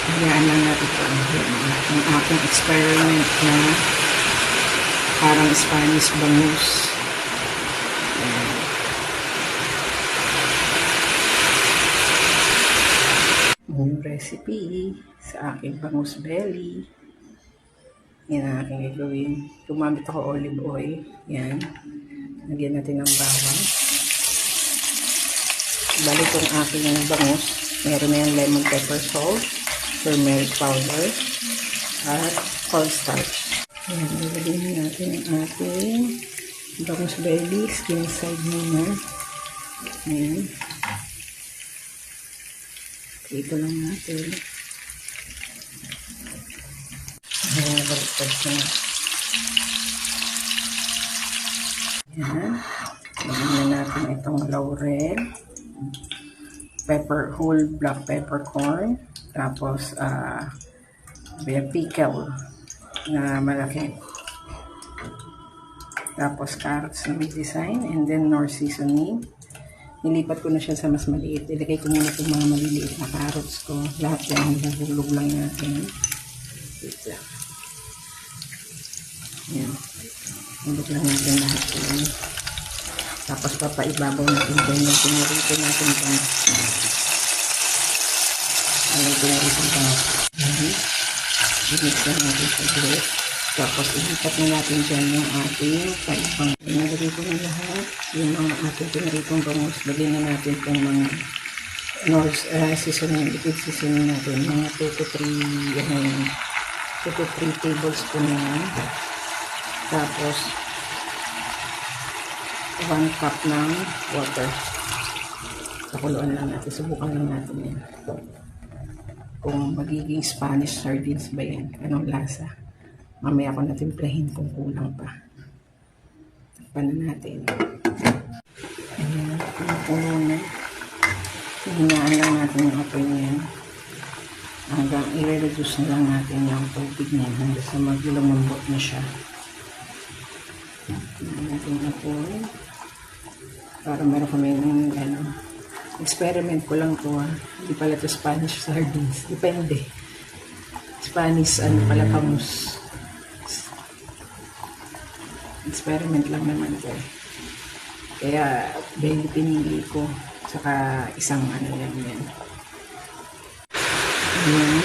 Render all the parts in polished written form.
Hayaan lang natin ito. Ang aking experiment na parang Spanish bangus. Ayan. Yung recipe sa aking bangus belly. Yan ang aking gagawin. Gumamit ako olive oil. Yan. Lagyan natin ng bawang. Bali itong aking bangus. Meron na yung lemon pepper salt, turmeric powder, at cornstarch. Yan. Ilagyan natin ang ating bangus belly. Skin side muna. Yan. Ito lang natin. Ayan, baliktad na. Ayan. Lagyan na natin itong laurel, pepper, whole black peppercorn, tapos pickle na malaki. Tapos carrots na may design, and then Knorr seasoning. Nilipat ko na siya sa mas maliit. Ilagay ko muna itong mga maliliit na carrots ko. Lahat yan, huhulog lang natin. Wait lang. Yan. Hulog lang natin lahat yan. Tapos papaibabaw natin dyan yung pinarito natin pang pinarito pang i-mix lang natin sa ulit. Tapos ilipat na natin dyan yung ating paibang. Nalagay ko na lahat yung mga ating pinaritong bangus. Lagyan na natin itong mga Knorr seasoning, liquid seasoning natin. Mga 2 to 3 tablespoon na yan. Tapos 1 cup ng water. Pakuluan lang natin. Subukan lang natin yan. Kung magiging Spanish sardines ba yan. Anong lasa. Mamaya ko natimplahin kung kulang pa. Takpan na natin. Ayan. Puno na. Hinaan lang natin yung apoy niyan. Hanggang i-reduce na lang natin yung tubig niyan hanggang sa maglumambot na siya. Hinaan natin yung apoy. Para meron kami ng experiment ko lang to Hindi pala to Spanish sardines. Depende. Spanish pala bangus. Experiment lang naman ko. Kaya pinili ko. Saka isang lang yan. Ayan.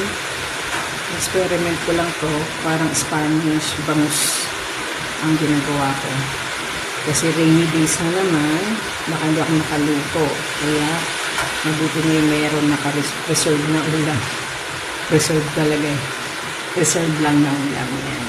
Experiment ko lang to. Parang Spanish bangus ang ginagawa ko. Kasi rainy days na naman, baka hindi ako nakaluto. Kaya, mabuti na yung meron naka-reserve na ulam. Reserve talaga. Reserve lang na ulam yan.